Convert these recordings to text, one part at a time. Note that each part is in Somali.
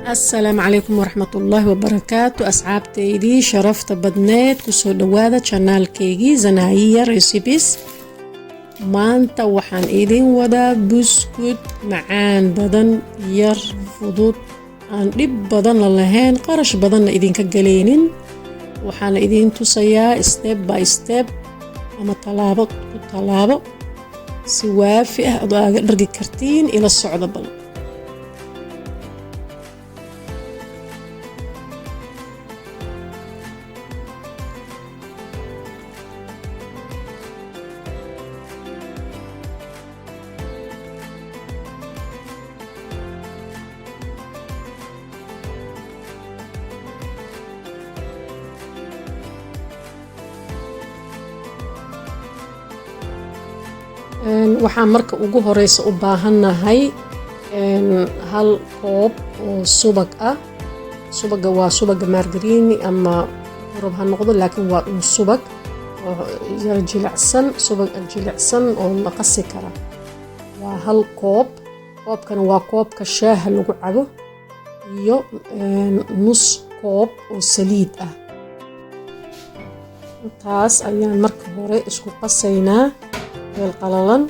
السلام عليكم ورحمة الله وبركاته. أصحابتي شرفت بدنات كسو دوادا channel كيجي زنايا ريسيبيس. maanta waxaan idin wadaa buskut macaan badan yar fudud aan dhib badan lahayn qarash badanna idinka galeynin. waxaan idin tusayaa step by step ama talaabo ku talaabo si waafi ah aad aaga dhargi kartiin ila socda bal. waxaan marka ugu horeysa u baahanahay hal koob oo subag ah. subaga waa subaga margarine ama roob ha noqdo laakiin waa subag oo yar jilicsan, subag jilicsan oo la qasi kara. waa hal koob. koobkana waa koobka shaaha lagu cabo iyo nus koob oo saliid ah. intaas ayaan marka hore isku qasaynaa qalalan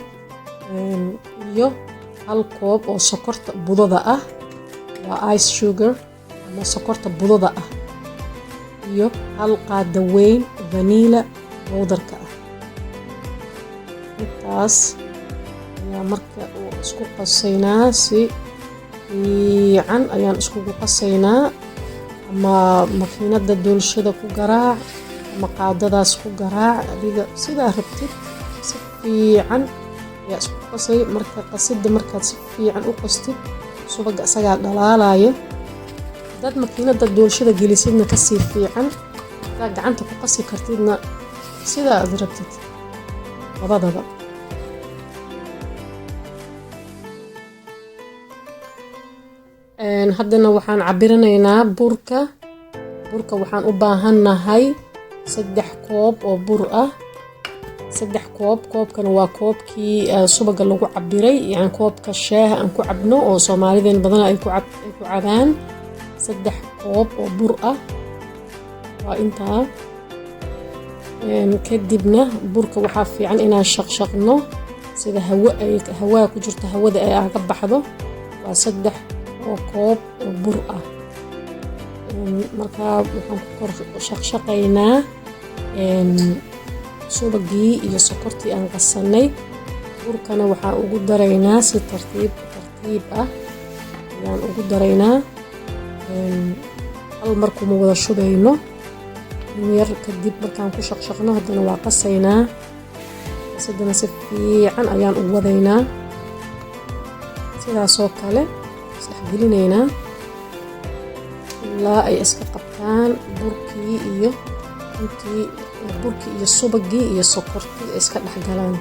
iyo hal koob oo sokorta budada ah waa ice sugar ama sokorta budada ah iyo hal qaado weyn vanilla powderka ah. intaas ayaa marka isku qasaynaa si fiican ayaan iskugu qasaynaa ama makiinada doolshada ku garaac ama qaadadaas ku garaac adiga sidaa rabtid. si fiican ayaa isku qasay. marka qasida markaad si fiican u qastid subaga isagaa dhalaalaya. hadaad makiinada doolshada gelisidna kasii fiican, hadaad gacanta ku qasi kartidna sidaa aad rabtid labadaba. haddana waxaan cabiranaynaa burka. waxaan u baahanahay 3 koob oo bur ah. 3 koob. koobkana waa koobkii subaga lagu cabiray, yani koobka shaaha aan ku cabno oo Soomaalideen badan ay ku cabaan. 3 koob oo bur ah waa intaa. kadibna burka waxaa fiican inaan shaqshaqno sida hawa ku jirto, hawada ay ka baxdo. waa 3 koob oo bur ah. markaa waxaan ku kor shaqshaqaynaa subagii iyo sokortii aan qasanay. burkana waxaan ugu daraynaa si tartiib ah ayaan ugu daraynaa. hal mar kuma wada shubayno, yar kadib markaan ku shaqshaqno haddana waa qasaynaa. qasadana si fiican ayaan u wadaynaa, sidaasoo kale isdhexgelinaynaa ilaa ay iska qabtaan burkii iyo subagii iyo sokortii iska dhexgalaan.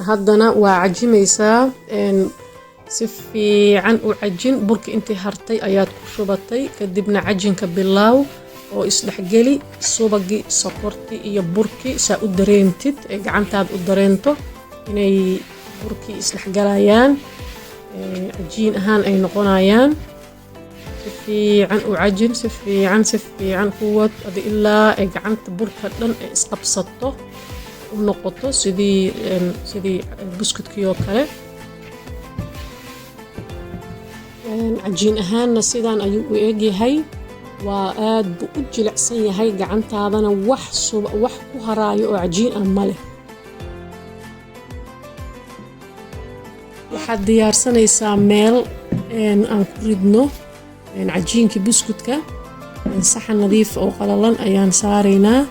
haddana waa cajimaysaa. si fiican u cajin. burka intii hartay ayaad ku shubatay, kadibna cajinka bilaaw oo isdhexgeli subagii, sokortii iyo burkii saa u dareentid ee gacantaad u dareento inay burkii isdhexgalayaan, cajiin ahaan ay noqonayaan. si fiican u cajin si fiican kuwad adi ilaa ay gacanta burka dhan ay isqabsato u noqoto sidii buskudkii oo kale cajiin ahaanna sidaan ayuu u egyahay waa aad buu u jilicsan yahay gacantaadana wax ku haraayo oo cajiin ah ma leh waxaad diyaarsanaysaa meel aan ku ridno cajiinkii buskudka saxan nadiif oo qalalan ayaan saaraynaa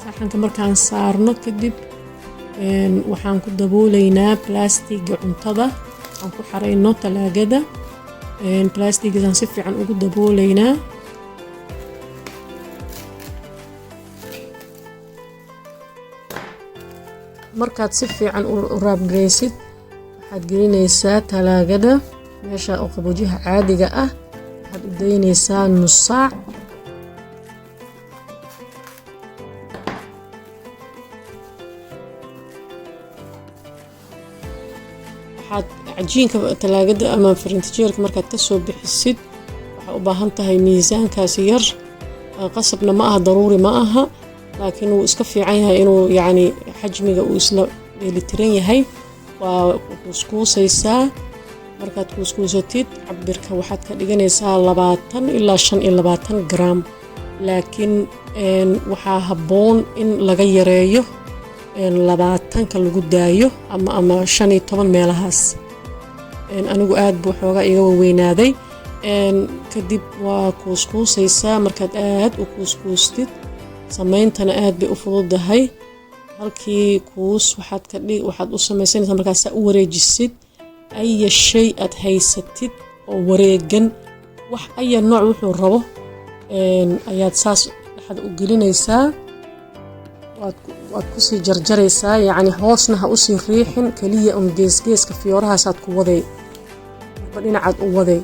saxanka markaan saarno kadib waxaan ku daboolaynaa balastiga cuntada aan ku xarayno talaagada balastigiisaan si fiican ugu daboolaynaa markaad si fiican u raabgaraysid waxaad gelinaysaa talaagada meesha oo qaboojiyaha caadiga ah waxaad u daynaysaa nus saac waxaad cajiinka talaagada ama farintijeerka markaad ka soo bixisid waxaa u baahan tahay miisaankaasi yar qasabna ma aha daruuri ma aha laakiin wuu iska fiican yahay inuu yacni xajmiga uu isla dheelitiran yahay waa kuuskuusaysaa markaad kuuskuusatid cabirka waxaad ka dhiganaysaa 20 ilaa 25 gram laakiin waxaa habboon in laga yareeyo 20ka lagu daayo ama 15 meelahaas anigu aad buu xoogaa iga weynaaday kadib waa kuuskuusaysaa markaad aad u kuuskuustid samayntana aad bay u fududahay halkii kuus waxaad u samaysanaysaa markaasaa u wareejisid aya shay aad haysatid oo wareegan wax aya nooc wuxuu rabo ayaad saas dhexda u gelinaysaa waad kusii jarjaraysaa yacni hoosna ha usii riixin keliya geesgeeska fiyoorahaasad ku waday marba dhinacaad u waday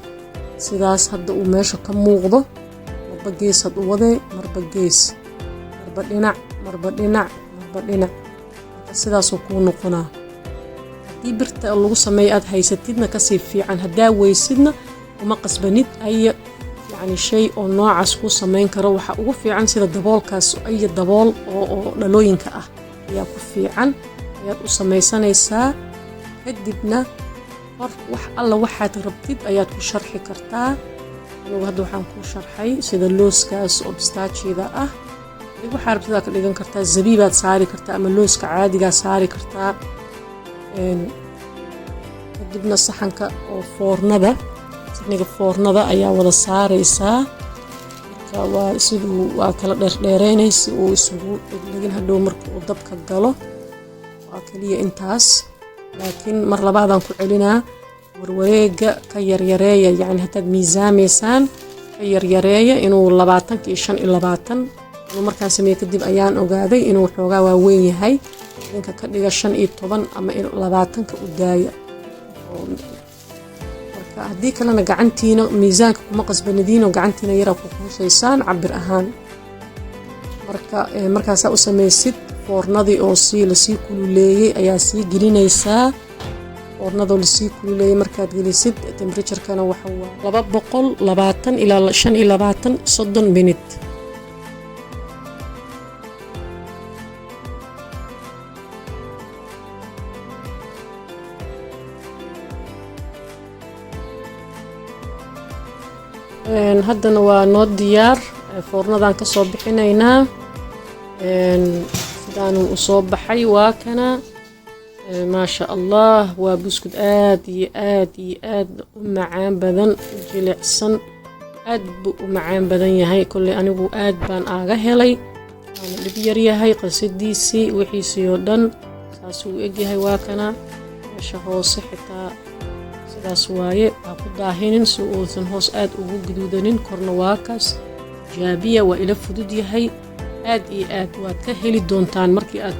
sidaas hadda uu meesha ka muuqdo marba geesaad u waday marba gees marba dhinac marka sidaasuu kuu noqonaa haddii birta lagu sameeyo aad haysatidna kasii fiican haddaa weysidna uma qasbanid aya yacni shay oo noocaas kuu samayn karo waxaa ugu fiican sida daboolkaas aya dabool oo dhalooyinka ah ayaa ku fiican ayaad u samaysanaysaa kadibna wax alla waxaad rabtid ayaad ku sharxi kartaa anigu hadda waxaan kuu sharxay sida looskaas oo bistaachida ah waxaa rabtidaa ka dhigan kartaa zabiibaad saari kartaa ama looska caadigaa saari kartaa kadibna saxanka oo saxniga foornada ayaa wada saaraysaa marka waa kala dheerdheeraynay si uu isugu dhegdhegin hadhow marka uu dabka galo waa keliya intaas laakiin mar labaadaan ku celinaa warwareega ka yaryareeya yacni haddaad miisaamaysaan ka yaryareeya inuu 20 iyo 25 markaan sameeyay kadib ayaan ogaaday inuu xoogaa waa weyn yahay ninka ka dhiga 15 ama 20ka u daaya marka haddii kalena gacantiina miisaanka kuma qasbanadiinoo gacantiina yara ku kuusaysaan cabir ahaan markaasaa u samaysid foornadii oo lasii kululeeyey ayaa sii gelinaysaa foornadoo lasii kululeeyey markaad gelisid temperaturekana waxa waa 220 ilaa 25 30 minit haddana waa noo diyaar foornadan ka soo bixinaynaa sidaanu u soo baxay waa kana maasha allah waa buskud aad iyo aad u macaan badan u jilicsan aad buu u macaan badan yahay kolley anigu aad baan aaga helay waana dhib yar yahay qasadiisii wixiisii oo dhan saasuu u egyahay waa kana meesha hoose xitaa sidaas waaye ha ku daahinin si uusan hoos aad ugu guduudanin korna waa kaas jaabiya waa ila fudud yahay aad iyo aad waad ka heli doontaan markii aad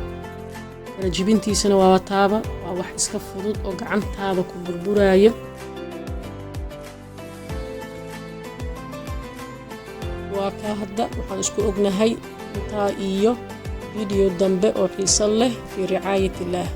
kala jibintiisana waa taaba waa wax iska fudud oo gacantaada ku burburaayo waa ka hadda waxaan isku ognahay intaa iyo فيديو dambe oo xiiso leh fi ricaayat Allah